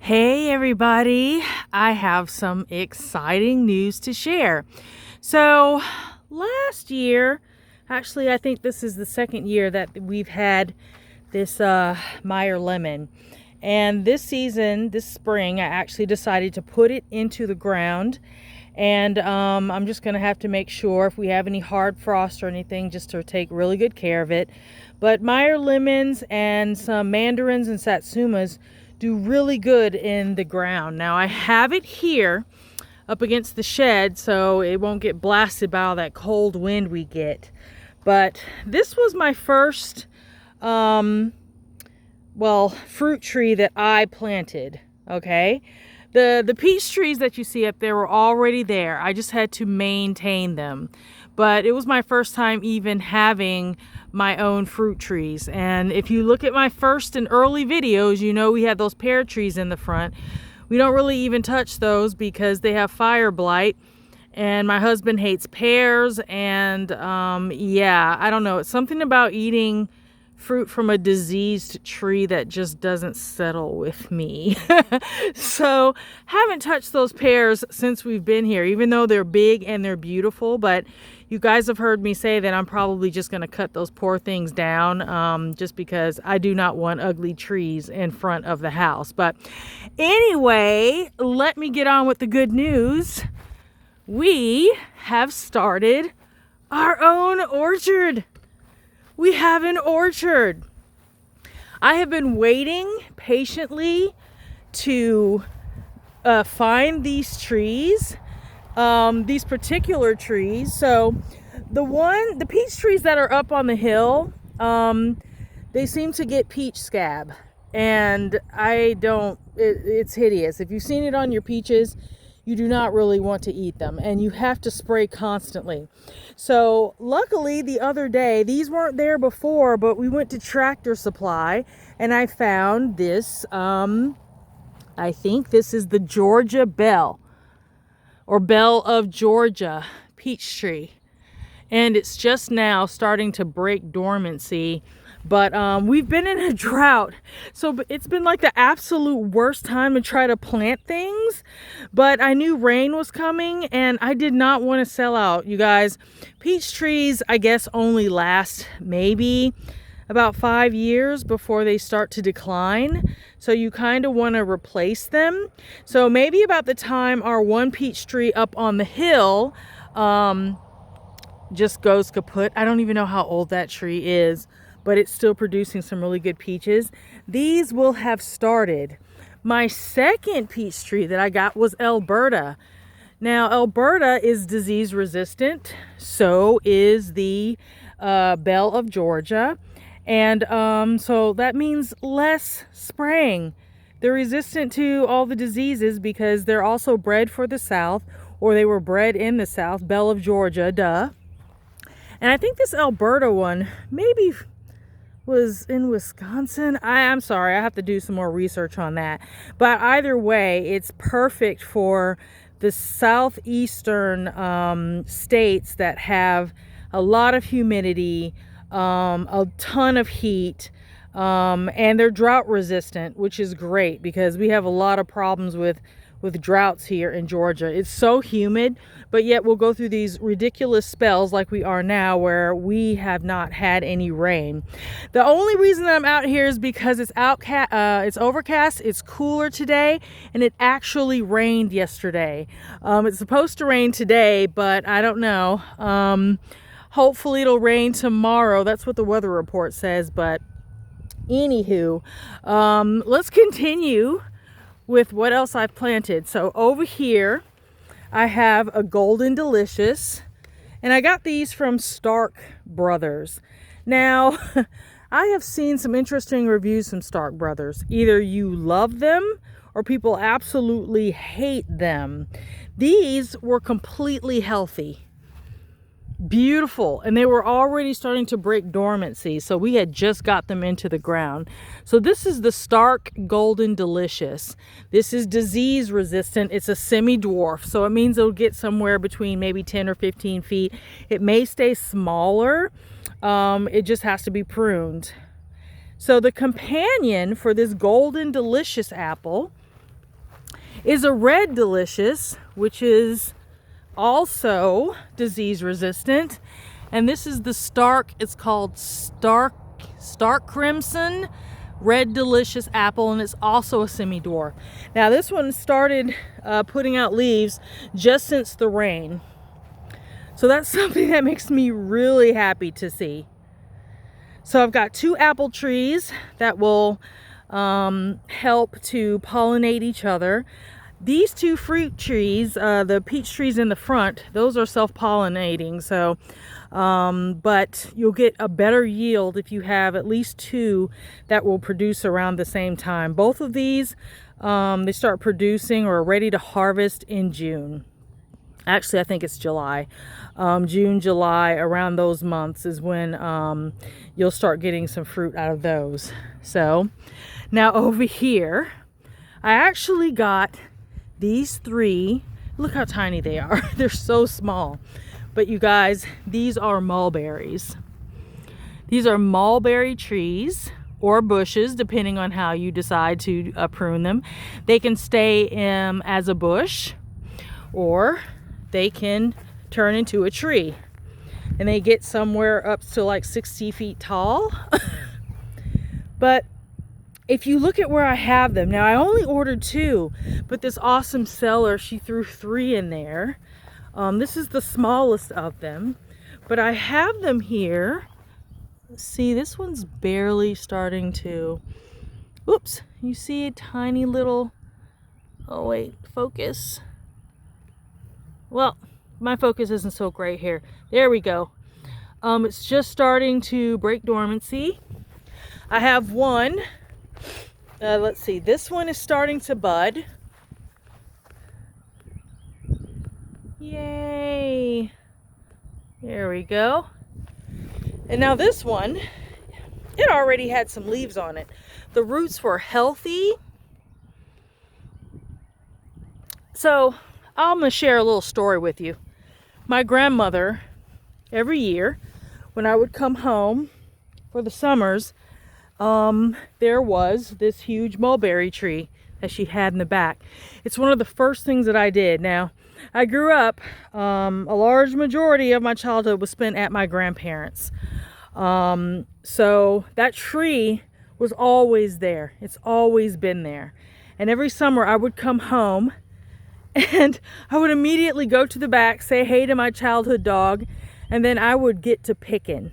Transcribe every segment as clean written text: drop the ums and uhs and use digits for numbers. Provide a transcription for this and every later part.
Hey everybody, I have some exciting news to share. So last year, actually I think this is the second year that we've had this Meyer lemon. And this season, this spring, I actually decided to put it into the ground. And I'm just going to have to make sure if we have any hard frost or anything, just to take really good care of it. But Meyer lemons and some mandarins and satsumas do really good in the ground. Now I have it here up against the shed so it won't get blasted by all that cold wind we get. But this was my first fruit tree that I planted. Okay, the peach trees that you see up there were already there. I just had to maintain them. But it was my first time even having my own fruit trees. And if you look at my first and early videos, you know we had those pear trees in the front. We don't really even touch those because they have fire blight. And my husband hates pears. And yeah, I don't know. It's something about eating fruit from a diseased tree that just doesn't settle with me. So haven't touched those pears since we've been here, even though they're big and they're beautiful. But you guys have heard me say that I'm probably just going to cut those poor things down just because I do not want ugly trees in front of the house. But anyway, let me get on with the good news. We have started our own orchard. We have an orchard. I have been waiting patiently to find these trees, these particular trees. So the peach trees that are up on the hill, they seem to get peach scab, and it's hideous. If you've seen it on your peaches, you do not really want to eat them, and you have to spray constantly. So luckily the other day, these weren't there before, but we went to Tractor Supply and I found this, I think this is the Georgia Belle, or Belle of Georgia peach tree. And it's just now starting to break dormancy. But we've been in a drought, so it's been like the absolute worst time to try to plant things. But I knew rain was coming and I did not want to sell out, you guys. Peach trees, I guess, only last maybe about 5 years before they start to decline. So you kind of want to replace them. So maybe about the time our one peach tree up on the hill just goes kaput. I don't even know how old that tree is, but it's still producing some really good peaches. These will have started. My second peach tree that I got was Alberta. Now, Alberta is disease resistant. So is the Belle of Georgia. And so that means less spraying. They're resistant to all the diseases because they're also bred for the South, or they were bred in the South. Belle of Georgia, duh. And I think this Alberta one maybe was in Wisconsin. I'm sorry, I have to do some more research on that. But either way, it's perfect for the southeastern states that have a lot of humidity, a ton of heat, and they're drought resistant, which is great because we have a lot of problems with droughts here in Georgia. It's so humid, but yet we'll go through these ridiculous spells like we are now where we have not had any rain. The only reason that I'm out here is because it's overcast, it's cooler today, and it actually rained yesterday. It's supposed to rain today, but I don't know. Hopefully it'll rain tomorrow. That's what the weather report says. But anywho, let's continue with what else I've planted. So over here I have a Golden Delicious, and I got these from Stark Brothers. Now I have seen some interesting reviews from Stark Brothers. Either you love them or people absolutely hate them. These were completely healthy, beautiful, and they were already starting to break dormancy, so we had just got them into the ground. So this is the Stark Golden Delicious. This is disease resistant. It's a semi-dwarf, so it means it'll get somewhere between maybe 10 or 15 feet. It may stay smaller. It just has to be pruned. So the companion for this Golden Delicious apple is a red delicious, which is also disease resistant. And this is the it's called Stark Crimson Red Delicious Apple, and it's also a semi-dwarf. Now this one started putting out leaves just since the rain. So that's something that makes me really happy to see. So I've got 2 apple trees that will help to pollinate each other. These 2 fruit trees, the peach trees in the front, those are self-pollinating. So, but you'll get a better yield if you have at least 2 that will produce around the same time. Both of these, they start producing or are ready to harvest in June. Actually, I think it's July. June, July, around those months is when you'll start getting some fruit out of those. So now over here, I actually got these 3. Look how tiny they are. They're so small. But you guys, these are mulberries. These are mulberry trees or bushes, depending on how you decide to prune them. They can stay as a bush, or they can turn into a tree. And they get somewhere up to like 60 feet tall. But if you look at where I have them, now I only ordered 2, but this awesome seller, she threw 3 in there. This is the smallest of them, but I have them here. See, this one's barely starting to, oops, you see a tiny little, oh wait, focus. Well, my focus isn't so great here. There we go. It's just starting to break dormancy. I have one. Let's see. This one is starting to bud. Yay. There we go. And now this one, it already had some leaves on it. The roots were healthy. So I'm going to share a little story with you. My grandmother, every year, when I would come home for the summers, there was this huge mulberry tree that she had in the back. It's one of the first things that I did. Now, I grew up, a large majority of my childhood was spent at my grandparents'. So that tree was always there. It's always been there. And every summer I would come home and I would immediately go to the back, say hey to my childhood dog, and then I would get to picking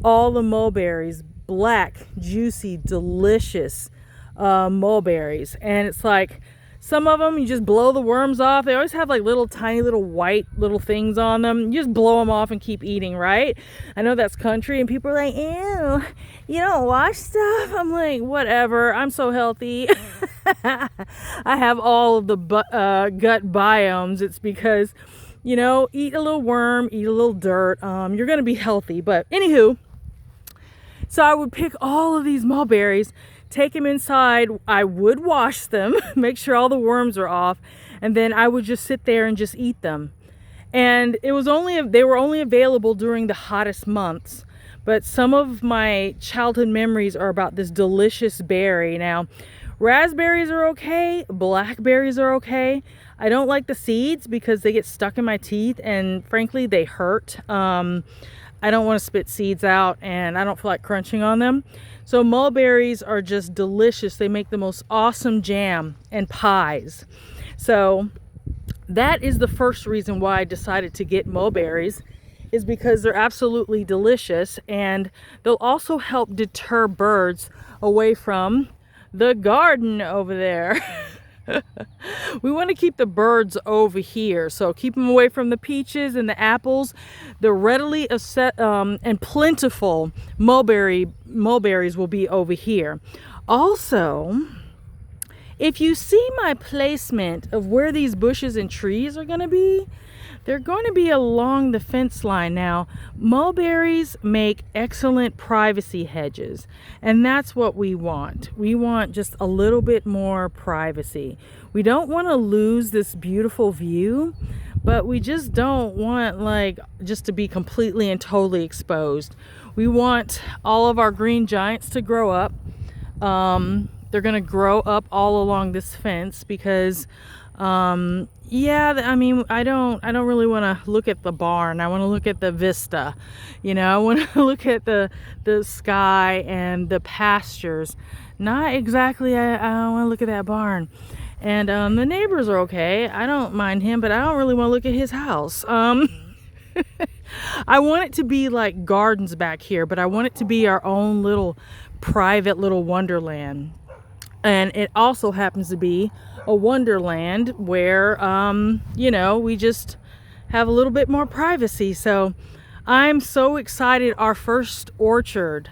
all the mulberries, black, juicy, delicious mulberries. And it's like, some of them you just blow the worms off. They always have like little tiny little white little things on them. You just blow them off and keep eating, right? I know that's country and people are like, ew, you don't wash stuff. I'm like, whatever, I'm so healthy. I have all of the gut biomes. It's because, you know, eat a little worm, eat a little dirt, you're gonna be healthy. But anywho, so I would pick all of these mulberries, take them inside. I would wash them, make sure all the worms are off, and then I would just sit there and just eat them. And they were only available during the hottest months. But some of my childhood memories are about this delicious berry. Now, raspberries are okay, blackberries are okay. I don't like the seeds because they get stuck in my teeth and frankly they hurt. I don't want to spit seeds out and I don't feel like crunching on them. So mulberries are just delicious. They make the most awesome jam and pies. So that is the first reason why I decided to get mulberries, is because they're absolutely delicious and they'll also help deter birds away from the garden over there. We want to keep the birds over here, so keep them away from the peaches and the apples. The readily and plentiful mulberries will be over here. Also, if you see my placement of where these bushes and trees are going to be, they're going to be along the fence line. Now, mulberries make excellent privacy hedges, and that's what we want. We want just a little bit more privacy. We don't want to lose this beautiful view, but we just don't want just to be completely and totally exposed. We want all of our green giants to grow up. They're gonna grow up all along this fence because yeah, I mean, I don't really want to look at the barn. I want to look at the vista. You know, I want to look at the sky and the pastures. Not exactly, I want to look at that barn. And the neighbors are okay. I don't mind him, but I don't really want to look at his house. I want it to be like gardens back here, but I want it to be our own little private little wonderland. And it also happens to be a wonderland where, you know, we just have a little bit more privacy. So I'm so excited, our first orchard.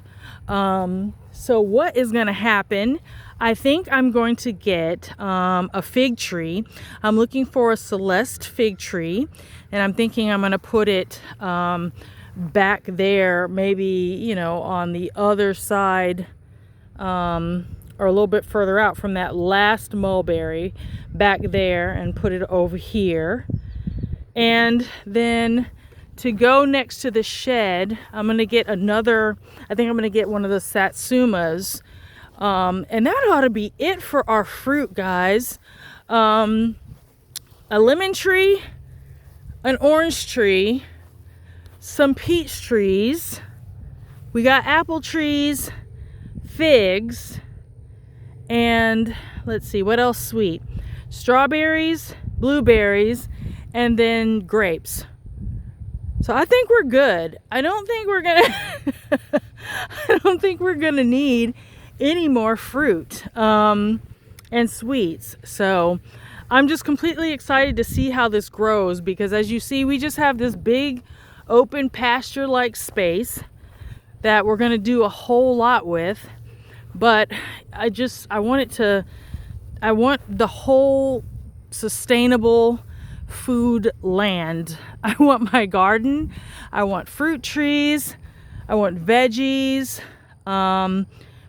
So what is going to happen? I think I'm going to get a fig tree. I'm looking for a Celeste fig tree, and I'm thinking I'm going to put it back there, maybe, you know, on the other side, or a little bit further out from that last mulberry, back there, and put it over here. And then to go next to the shed, I'm going to get another, I think I'm going to get one of the Satsumas. And that ought to be it for our fruit, guys. A lemon tree, an orange tree, some peach trees. We got apple trees, figs, and let's see, what else sweet? Strawberries, blueberries, and then grapes. So I think we're good. I don't think we're gonna need any more fruit and sweets. So I'm just completely excited to see how this grows, because as you see, we just have this big open pasture like space that we're going to do a whole lot with. But I want the whole sustainable food land. I want my garden, I want fruit trees, I want veggies.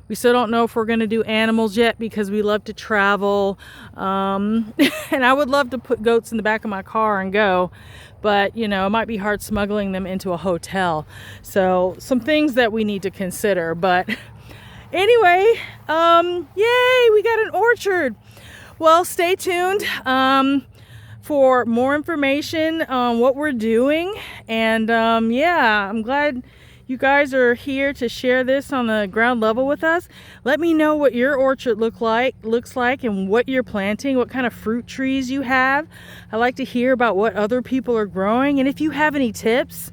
We still don't know if we're going to do animals yet, because we love to travel. And I would love to put goats in the back of my car and go. But, you know, it might be hard smuggling them into a hotel. So some things that we need to consider. But anyway, yay, we got an orchard. Well, stay tuned for more information on what we're doing. And yeah, I'm glad you guys are here to share this on the ground level with us. Let me know what your orchard looks like and what you're planting, what kind of fruit trees you have. I like to hear about what other people are growing, and if you have any tips,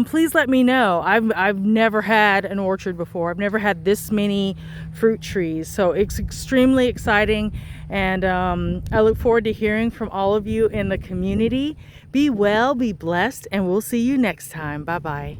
please let me know. I've never had an orchard before. I've never had this many fruit trees, so it's extremely exciting, and I look forward to hearing from all of you in the community. Be well, be blessed, and we'll see you next time. Bye-bye.